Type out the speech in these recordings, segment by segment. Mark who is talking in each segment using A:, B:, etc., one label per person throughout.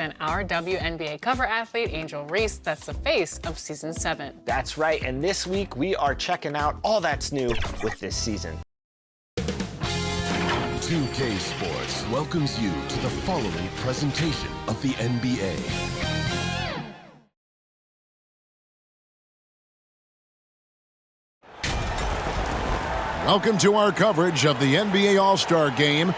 A: than our WNBA cover athlete, Angel Reese. That's the face of Season 7.
B: That's right, and this week we are checking out all that's new with this season.
C: 2K Sports welcomes you to the following presentation of the NBA.
D: Welcome to our coverage of the NBA All-Star Game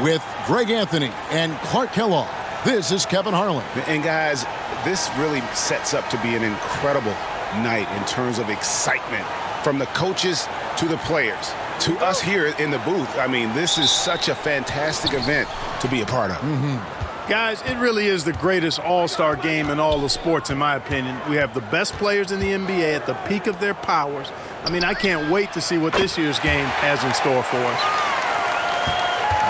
D: with Greg Anthony and Clark Kellogg. This is Kevin Harlan.
E: And guys, this really sets up to be an incredible night in terms of excitement from the coaches to the players to us here in the booth. I mean, this is such a fantastic event to be a part of.
F: Guys, it really is the greatest all-star game in all the sports, in my opinion. We have the best players in the NBA at the peak of their powers. I mean, I can't wait to see what this year's game has in store for us.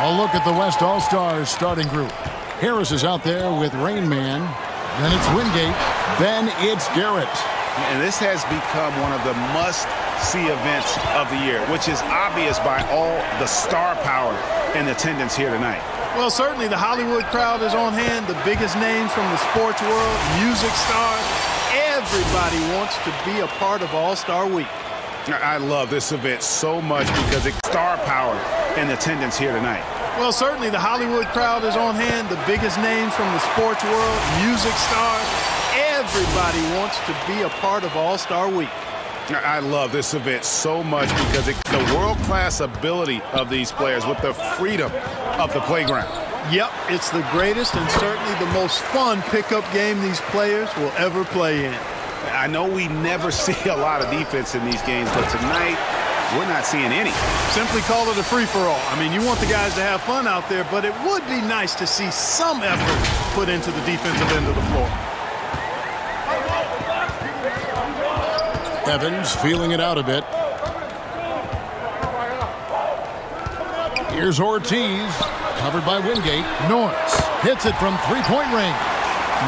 D: I'll look at the West All-Stars starting group. Harris is out there with Rain Man. Then it's Wingate. Then it's Garrett.
E: And this has become one of the must-see events of the year, which is obvious by all the star power in attendance here tonight.
F: Well, certainly the Hollywood crowd is on hand, the biggest names from the sports world, music stars. Everybody wants to be a part of All-Star Week.
E: I love this event so much because it's star power in attendance here tonight.
F: Well, certainly the Hollywood crowd is on hand, the biggest names from the sports world, music stars. Everybody wants to be a part of All-Star Week.
E: I love this event so much because it's the world-class ability of these players with the freedom of the playground.
F: Yep, it's the greatest and certainly the most fun pickup game these players will ever play in.
E: I know we never see a lot of defense in these games, but tonight we're not seeing any.
F: Simply call it a free-for-all. I mean, you want the guys to have fun out there, but it would be nice to see some effort put into the defensive end of the floor.
D: Evans feeling it out a bit. Here's Ortiz, covered by Wingate. Norris hits it from three-point range.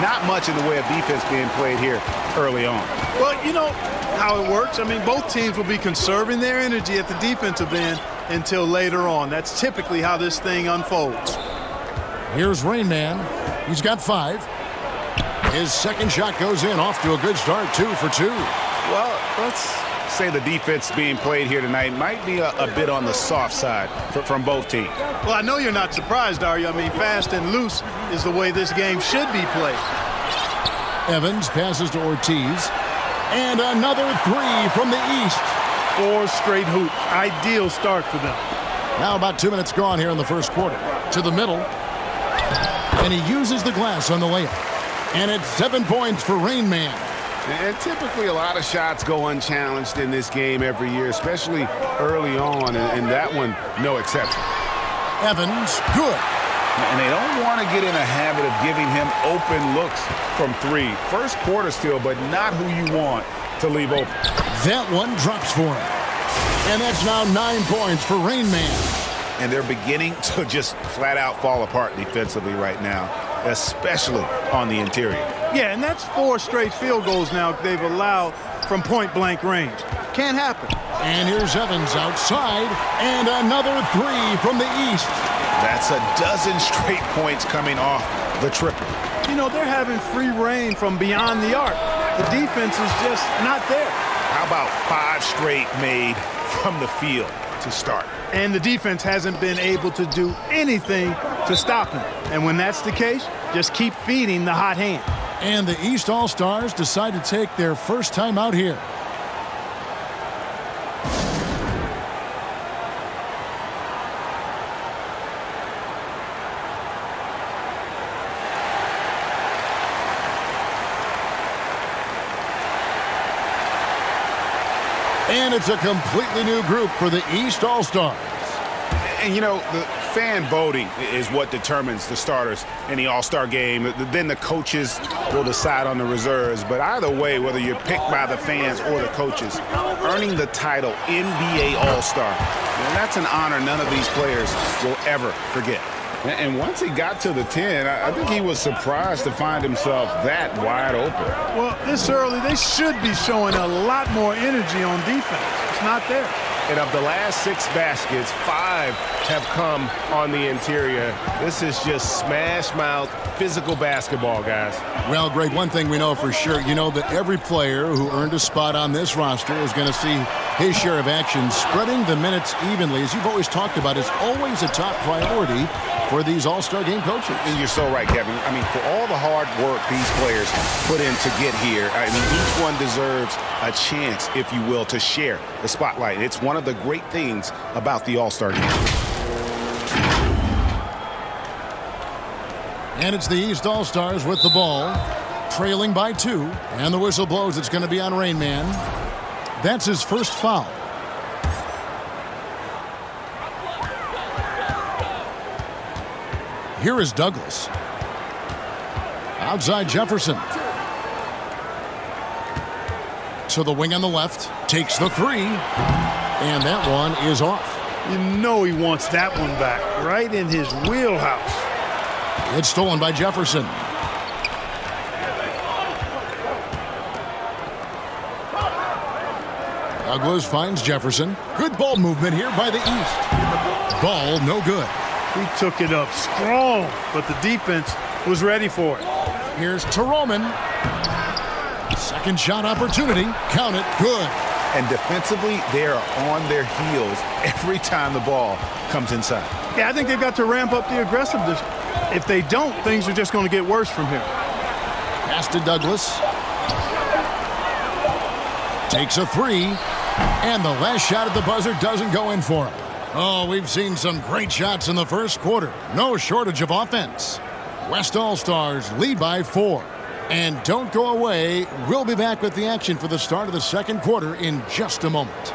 E: Not much in the way of defense being played here early on.
F: Well, you know how it works. I mean, both teams will be conserving their energy at the defensive end until later on. That's typically how this thing unfolds.
D: Here's Rain Man. He's got 5. His second shot goes in, off to a good start, 2 for 2.
E: Well, let's say the defense being played here tonight might be a bit on the soft side from both teams.
F: Well, I know you're not surprised, are you? I mean, fast and loose is the way this game should be played.
D: Evans passes to Ortiz. And another 3 from the east.
F: 4 straight hoops. Ideal start for them.
D: Now about 2 minutes gone here in the first quarter. To the middle. And he uses the glass on the layup. And it's 7 points for Rain Man.
E: And typically a lot of shots go unchallenged in this game every year, especially early on, and that one no exception.
D: Evans, good.
E: And they don't want to get in a habit of giving him open looks from 3. First quarter still, but not who you want to leave open.
D: That one drops for him. And that's now 9 points for Rain Man.
E: And they're beginning to just flat out fall apart defensively right now, especially on the interior.
F: Yeah, and that's 4 straight field goals now they've allowed from point-blank range. Can't happen.
D: And here's Evans outside, and another 3 from the east.
E: That's a dozen straight points coming off the triple.
F: You know, they're having free reign from beyond the arc. The defense is just not there.
E: How about 5 straight made from the field to start?
F: And the defense hasn't been able to do anything to stop him. And when that's the case, just keep feeding the hot hand.
D: And the East All-Stars decide to take their first time out here. And it's a completely new group for the East All-Stars.
E: And, you know, the fan voting is what determines the starters in the All-Star game. Then the coaches will decide on the reserves. But either way, whether you're picked by the fans or the coaches, earning the title NBA All-Star, that's an honor none of these players will ever forget. And once he got to the 10, I think he was surprised to find himself that wide open.
F: Well, this early, they should be showing a lot more energy on defense. It's not there.
E: And of the last 6 baskets, 5 have come on the interior. This is just smash mouth, physical basketball, guys.
D: Well, Greg, one thing we know for sure, you know that every player who earned a spot on this roster is going to see his share of action. Spreading the minutes evenly, as you've always talked about, is always a top priority for these All-Star game coaches.
E: And you're so right, Kevin. I mean, for all the hard work these players put in to get here, I mean, each one deserves a chance, if you will, to share the spotlight. It's one of the great things about the All-Star game.
D: And it's the East All-Stars with the ball, trailing by 2. And the whistle blows. It's going to be on Rain Man. That's his first foul. Here is Douglas. Outside Jefferson. To the wing on the left. Takes the 3. And that one is off.
F: You know he wants that one back, right in his wheelhouse.
D: It's stolen by Jefferson. Douglas finds Jefferson. Good ball movement here by the East. Ball no good.
F: He took it up strong, but the defense was ready for it.
D: Here's Roman. Second shot opportunity. Count it. Good.
E: And defensively, they are on their heels every time the ball comes inside.
F: Yeah, I think they've got to ramp up the aggressiveness. If they don't, things are just going to get worse from here.
D: Pass to Douglas. Takes a 3. And the last shot at the buzzer doesn't go in for him. Oh, we've seen some great shots in the first quarter. No shortage of offense. West All-Stars lead by 4. And don't go away. We'll be back with the action for the start of the second quarter in just a moment.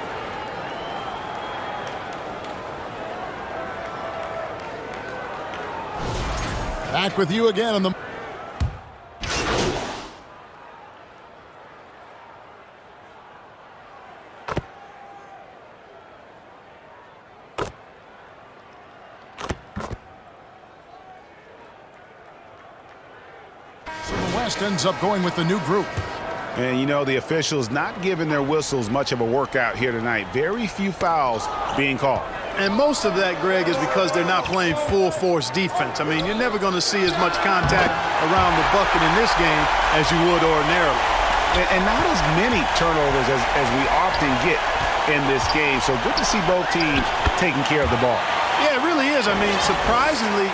D: Back with you again on the... So the West ends up going with the new group.
E: And, you know, the officials not giving their whistles much of a workout here tonight. Very few fouls being called.
F: And most of that, Greg, is because they're not playing full-force defense. I mean, you're never going to see as much contact around the bucket in this game as you would ordinarily.
E: And not as many turnovers as we often get in this game. So good to see both teams taking care of the ball.
F: Yeah, it really is. I mean, surprisingly,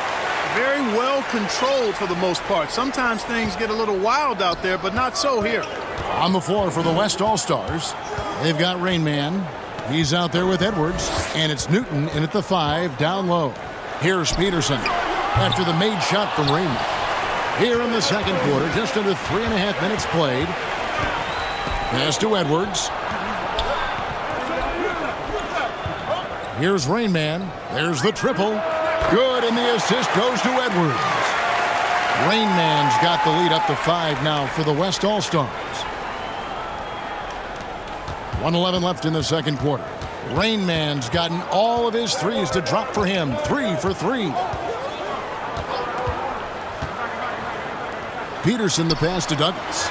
F: very well controlled for the most part. Sometimes things get a little wild out there, but not so here.
D: On the floor for the West All-Stars, they've got Rain Man. He's out there with Edwards, and it's Newton in at the 5 down low. Here's Peterson after the made shot from Rain Man. Here in the second quarter, just under 3.5 minutes played. Pass to Edwards. Here's Rain Man. There's the triple. Good, and the assist goes to Edwards. Rain Man's got the lead up to 5 now for the West All-Stars. 1:11 left in the second quarter. Rain Man's gotten all of his threes to drop for him. 3 for 3. Peterson the pass to Douglas.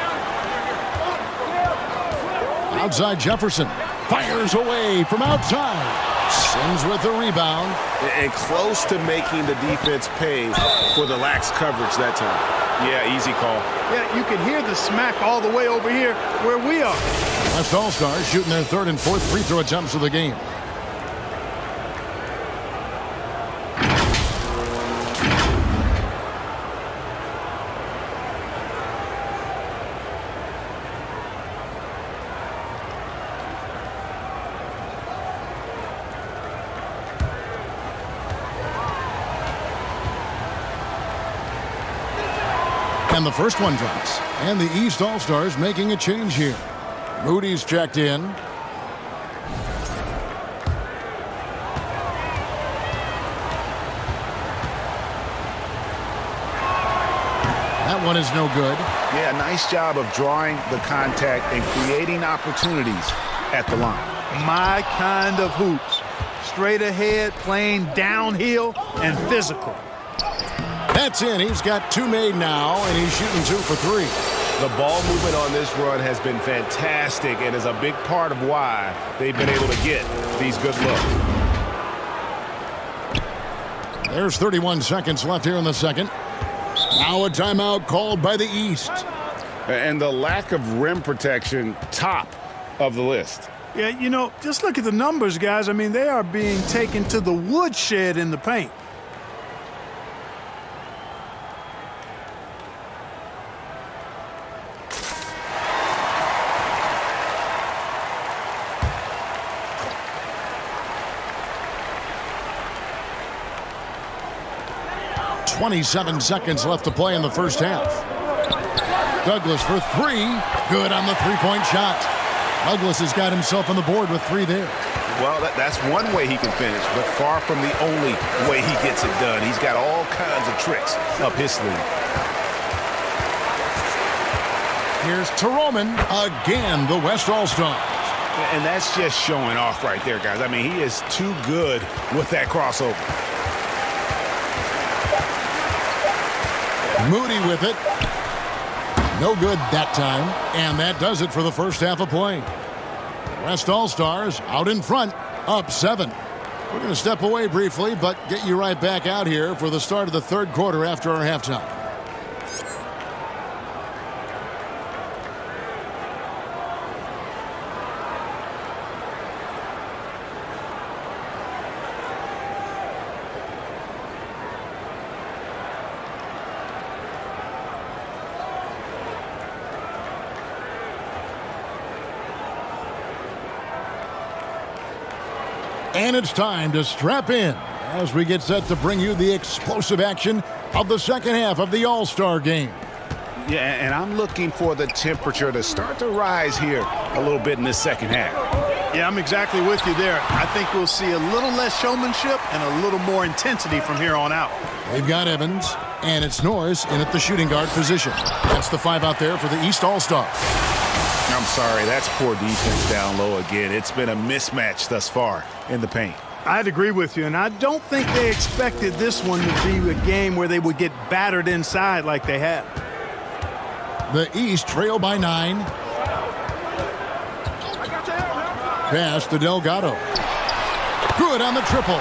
D: Outside Jefferson. Fires away from outside. Sims with the rebound.
E: And close to making the defense pay for the lax coverage that time. Yeah, easy call.
F: Yeah, you can hear the smack all the way over here where we are.
D: West All-Stars shooting their 3rd and 4th free throw attempts of the game. And the first one drops. And the East All-Stars making a change here. Moody's checked in. That one is no good.
E: Yeah, nice job of drawing the contact and creating opportunities at the line.
F: My kind of hoops. Straight ahead, playing downhill, and physical.
D: That's in. He's got 2 made now, and he's shooting 2 for 3.
E: The ball movement on this run has been fantastic and is a big part of why they've been able to get these good looks.
D: There's 31 seconds left here in the second. Now a timeout called by the East.
E: And the lack of rim protection, top of the list.
F: Yeah, you know, just look at the numbers, guys. I mean, they are being taken to the woodshed in the paint.
D: .27 seconds left to play in the first half. Douglas for three. Good on the three-point shot. Douglas has got himself on the board with three there.
E: Well, that's one way he can finish, but far from the only way he gets it done. He's got all kinds of tricks up his sleeve.
D: Here's Teroman, again the West All-Stars.
E: And that's just showing off right there, guys. I mean, he is too good with that crossover.
D: Moody with it. No good that time. And that does it for the first half of play. West All-Stars out in front, up 7. We're going to step away briefly, but get you right back out here for the start of the third quarter after our halftime. And it's time to strap in as we get set to bring you the explosive action of the second half of the All-Star game.
E: Yeah, and I'm looking for the temperature to start to rise here a little bit in this second half.
F: Yeah, I'm exactly with you there. I think we'll see a little less showmanship and a little more intensity from here on out.
D: They've got Evans, and it's Norris in at the shooting guard position. That's the 5 out there for the East All-Stars.
E: I'm sorry, that's poor defense down low again. It's been a mismatch thus far in the paint.
F: I'd agree with you, and I don't think they expected this one to be a game where they would get battered inside like they have.
D: The East trail by 9. Pass to Delgado. Good on the triple.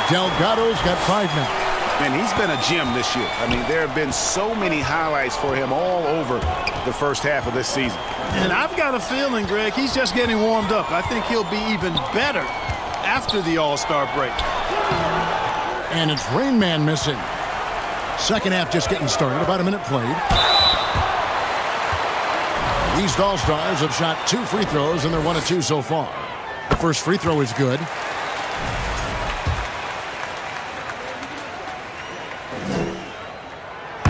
D: Delgado's got 5 now.
E: And he's been a gem this year. I mean, there have been so many highlights for him all over the first half of this season.
F: And I've got a feeling, Greg, he's just getting warmed up. I think he'll be even better after the All-Star break.
D: And it's Rain Man missing. Second half just getting started. About a minute played. These All-Stars have shot 2 free throws, and they're 1 of 2 so far. The first free throw is good.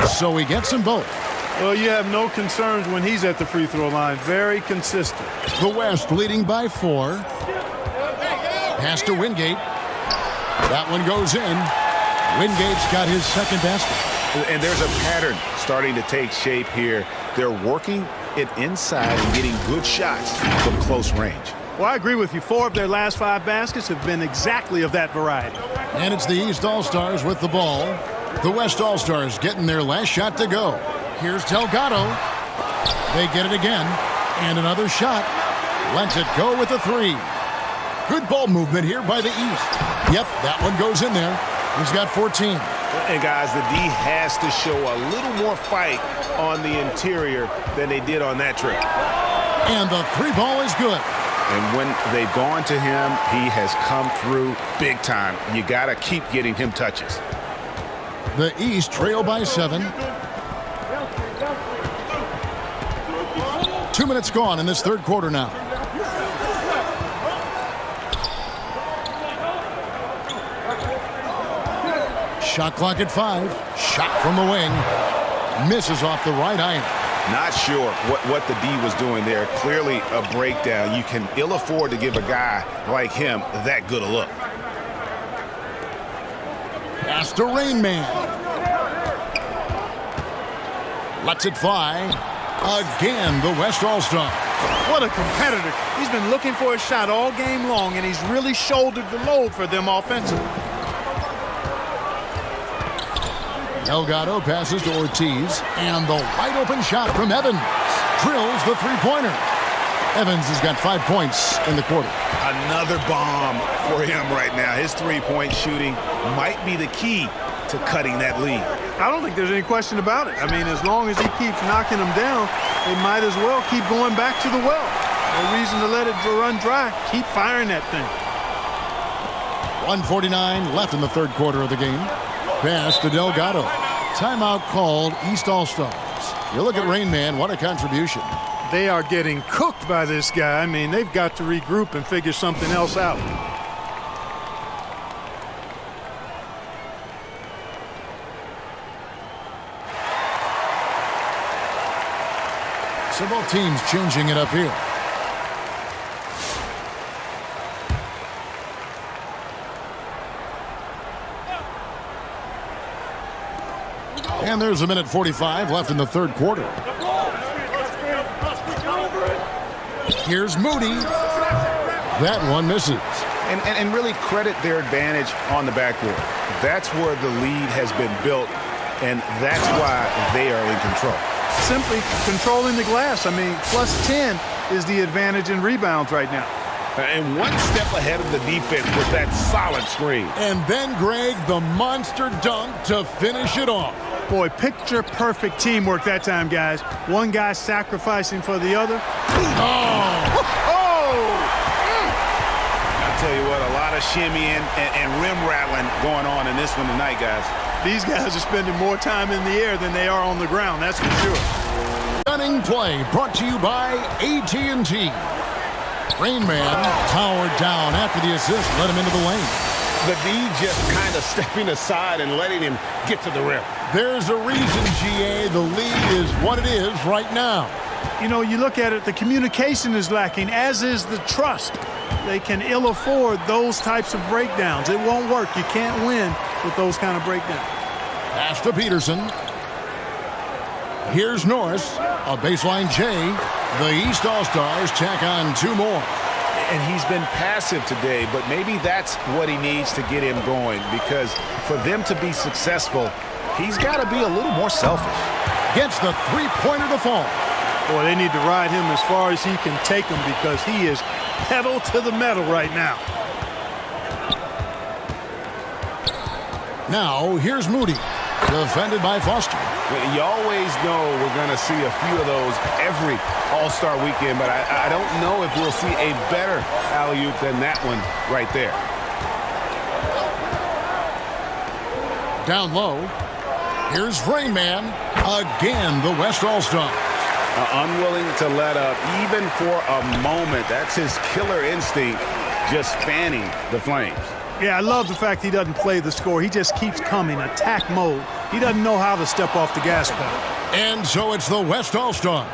D: So he gets them both.
F: Well, you have no concerns when he's at the free throw line. Very consistent.
D: The West leading by 4. Pass to Wingate. That one goes in. Wingate's got his second basket.
E: And there's a pattern starting to take shape here. They're working it inside and getting good shots from close range.
F: Well, I agree with you. 4 of their last 5 baskets have been exactly of that variety.
D: And it's the East All-Stars with the ball. The West All-Stars getting their last shot to go. Here's Delgado. They get it again. And another shot. Lets it go with a 3. Good ball movement here by the East. Yep, that one goes in there. He's got 14.
E: And guys, the D has to show a little more fight on the interior than they did on that trip.
D: And the 3 ball is good.
E: And when they've gone to him, he has come through big time. You got to keep getting him touches.
D: The East trail by 7. 2 minutes gone in this third quarter now. Shot clock at 5. Shot from the wing. Misses off the right iron.
E: Not sure what the D was doing there. Clearly a breakdown. You can ill afford to give a guy like him that good a look.
D: Pass to Rain Man. Lets it fly. Again, the West All-Star.
F: What a competitor. He's been looking for a shot all game long, and he's really shouldered the load for them offensively.
D: Delgado passes to Ortiz, and the wide open shot from Evans drills the three-pointer. Evans has got 5 points in the quarter.
E: Another bomb for him right now. His three-point shooting might be the key to cutting that lead.
F: I don't think there's any question about it. I mean, as long as he keeps knocking them down, they might as well keep going back to the well. No reason to let it run dry. Keep firing that thing.
D: 1:49 left in the third quarter of the game. Pass to Delgado. Timeout called East All-Stars. You look at Rain Man, what a contribution.
F: They are getting cooked by this guy. I mean, they've got to regroup and figure something else out.
D: So both teams changing it up here. And there's a minute 45 left in the third quarter. Here's Moody. That one misses.
E: And really credit their advantage on the backboard. That's where the lead has been built, and that's why they are in control.
F: Simply controlling the glass. I mean, plus 10 is the advantage in rebounds right now.
E: And one step ahead of the defense with that solid screen.
D: And then, Greg, the monster dunk to finish it off.
F: Boy, picture-perfect teamwork that time, guys. One guy sacrificing for the other.
D: Oh!
E: I'll tell you what, a lot of shimmying and rim rattling going on in this one tonight, guys.
F: These guys are spending more time in the air than they are on the ground, that's for sure.
D: Stunning play brought to you by AT&T. Rain Man powered down after the assist, led him into the lane.
E: The D just kind of stepping aside and letting him get to the rim.
D: There's a reason, GA, the lead is what it is right now.
F: You know, you look at it, the communication is lacking, as is the trust. They can ill afford those types of breakdowns. It won't work. You can't win with those kind of breakdowns.
D: Pass to Peterson. Here's Norris, a baseline J. The East All-Stars tack on 2 more.
E: And he's been passive today, but maybe that's what he needs to get him going, because for them to be successful, he's got to be a little more selfish.
D: Gets the three-pointer to fall.
F: Boy, they need to ride him as far as he can take him, because he is pedal to the metal right now.
D: Now, here's Moody, defended by Foster.
E: You always know we're going to see a few of those every All-Star weekend, but I don't know if we'll see a better alley-oop than that one right there.
D: Down low, here's Rain Man, again the West All-Stars.
E: Unwilling to let up even for a moment. That's his killer instinct, just fanning the flames.
F: Yeah, I love the fact he doesn't play the score. He just keeps coming, attack mode. He doesn't know how to step off the gas pedal.
D: And so it's the West All-Stars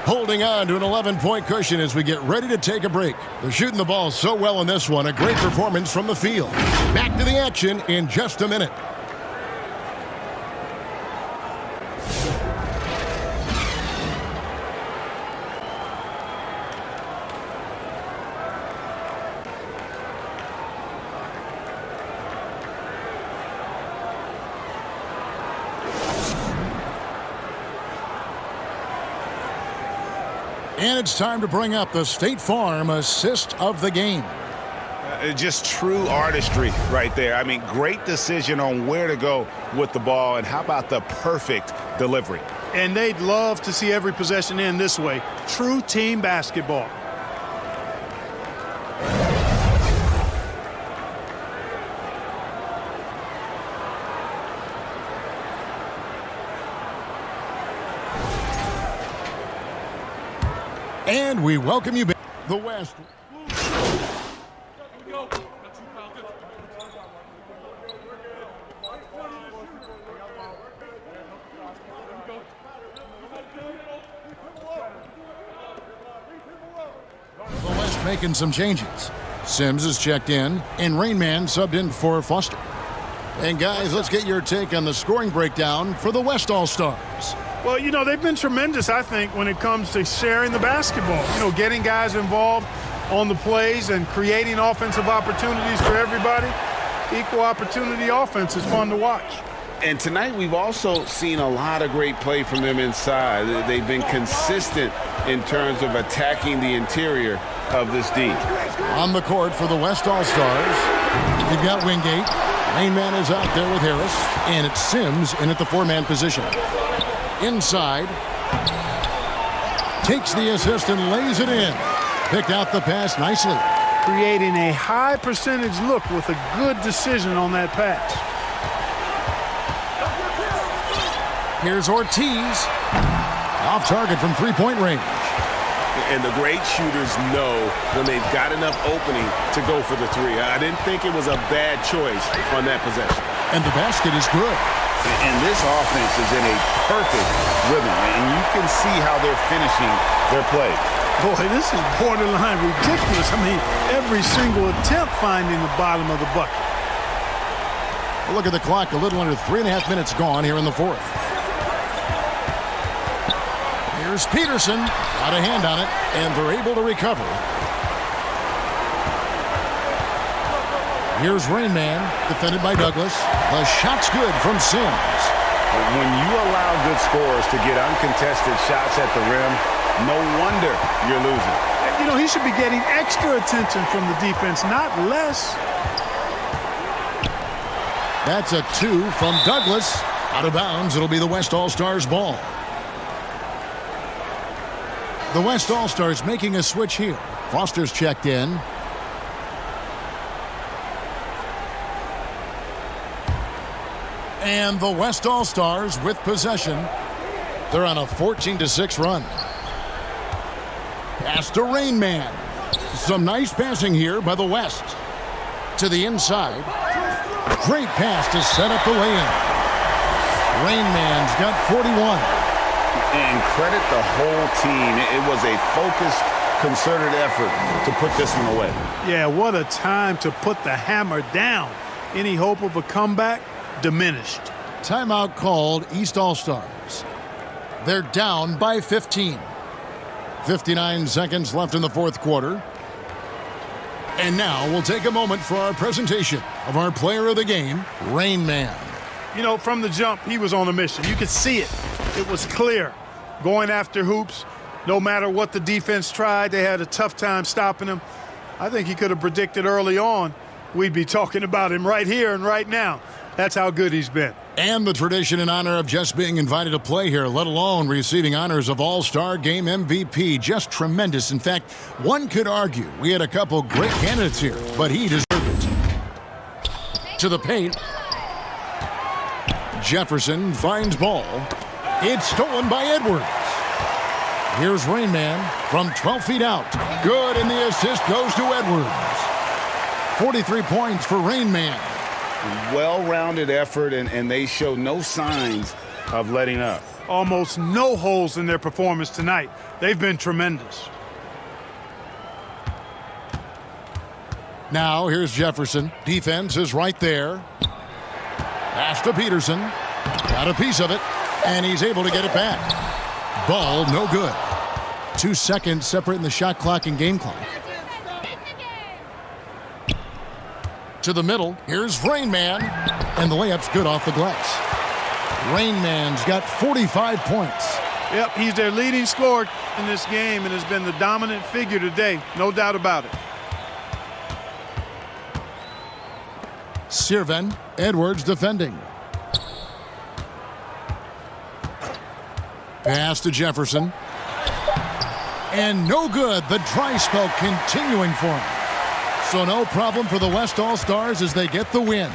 D: holding on to an 11-point cushion as we get ready to take a break. They're shooting the ball so well in this one. A great performance from the field. Back to the action in just a minute. And it's time to bring up the State Farm assist of the game.
E: Just true artistry right there. I mean, great decision on where to go with the ball, and how about the perfect delivery.
F: And they'd love to see every possession end this way. True team basketball.
D: And we welcome you back. The West. The West making some changes. Sims is checked in, and Rain Man subbed in for Foster. And guys, let's get your take on the scoring breakdown for the West All-Stars.
F: Well, you know, they've been tremendous, I think, when it comes to sharing the basketball. You know, getting guys involved on the plays and creating offensive opportunities for everybody. Equal opportunity offense is fun to watch.
E: And tonight we've also seen a lot of great play from them inside. They've been consistent in terms of attacking the interior of this D.
D: On the court for the West All-Stars, you've got Wingate. Main man is out there with Harris, and it's Sims in at the four-man position. Inside, takes the assist and lays it in. Picked out the pass nicely.
F: Creating a high percentage look with a good decision on that pass.
D: Here's Ortiz. Off target from three-point range.
E: And the great shooters know when they've got enough opening to go for the three. I didn't think it was a bad choice on that possession.
D: And the basket is good.
E: And this offense is in a perfect rhythm, and you can see how they're finishing their play.
F: Boy, this is borderline ridiculous. I mean, every single attempt finding the bottom of the bucket.
D: Look at the clock. A little under 3.5 minutes gone here in the fourth. Here's Peterson. Got a hand on it, and they're able to recover. Here's Rain Man, defended by Douglas. The shot's good from Sims.
E: When you allow good scorers to get uncontested shots at the rim, no wonder you're losing.
F: You know, he should be getting extra attention from the defense, not less.
D: That's a 2 from Douglas. Out of bounds, it'll be the West All-Stars ball. The West All-Stars making a switch here. Foster's checked in. And the West All-Stars with possession. They're on a 14-6 run. Pass to Rain Man. Some nice passing here by the West. To the inside. Great pass to set up the lay-in. Rain Man's got 41.
E: And credit the whole team. It was a focused, concerted effort to put this one away.
F: Yeah, what a time to put the hammer down. Any hope of a comeback? Diminished.
D: Timeout called, East All-Stars. They're down by 15. 59 seconds left in the fourth quarter. And now we'll take a moment for our presentation of our player of the game, Rain Man.
F: You know, from the jump, he was on a mission. You could see it. It was clear. Going after hoops, no matter what the defense tried, they had a tough time stopping him. I think he could have predicted early on we'd be talking about him right here and right now. That's how good he's been.
D: And the tradition and honor of just being invited to play here, let alone receiving honors of All-Star Game MVP. Just tremendous. In fact, one could argue we had a couple great candidates here, but he deserved it. To the paint. Jefferson finds ball. It's stolen by Edwards. Here's Rain Man from 12 feet out. Good, and the assist goes to Edwards. 43 points for Rain Man.
E: Well-rounded effort, and they show no signs of letting up.
F: Almost no holes in their performance tonight. They've been tremendous.
D: Now here's Jefferson. Defense is right there. Pass to Peterson. Got a piece of it, and he's able to get it back. Ball no good. 2 seconds separating the shot clock and game clock. To the middle. Here's Rain Man. And the layup's good off the glass. Rain Man's got 45 points.
F: Yep, he's their leading scorer in this game and has been the dominant figure today. No doubt about it.
D: Sirven. Edwards defending. Pass to Jefferson. And no good. The dry spell continuing for him. So no problem for the West All-Stars as they get the win.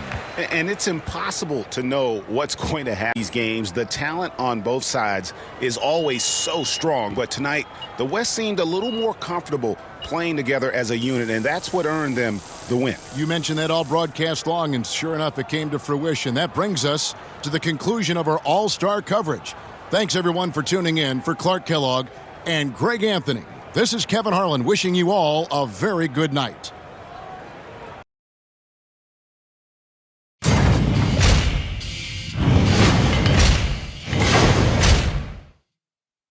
E: And it's impossible to know what's going to happen in these games. The talent on both sides is always so strong. But tonight, the West seemed a little more comfortable playing together as a unit, and that's what earned them the win.
D: You mentioned that all broadcast long, and sure enough, it came to fruition. That brings us to the conclusion of our All-Star coverage. Thanks, everyone, for tuning in. For Clark Kellogg and Greg Anthony, this is Kevin Harlan wishing you all a very good night.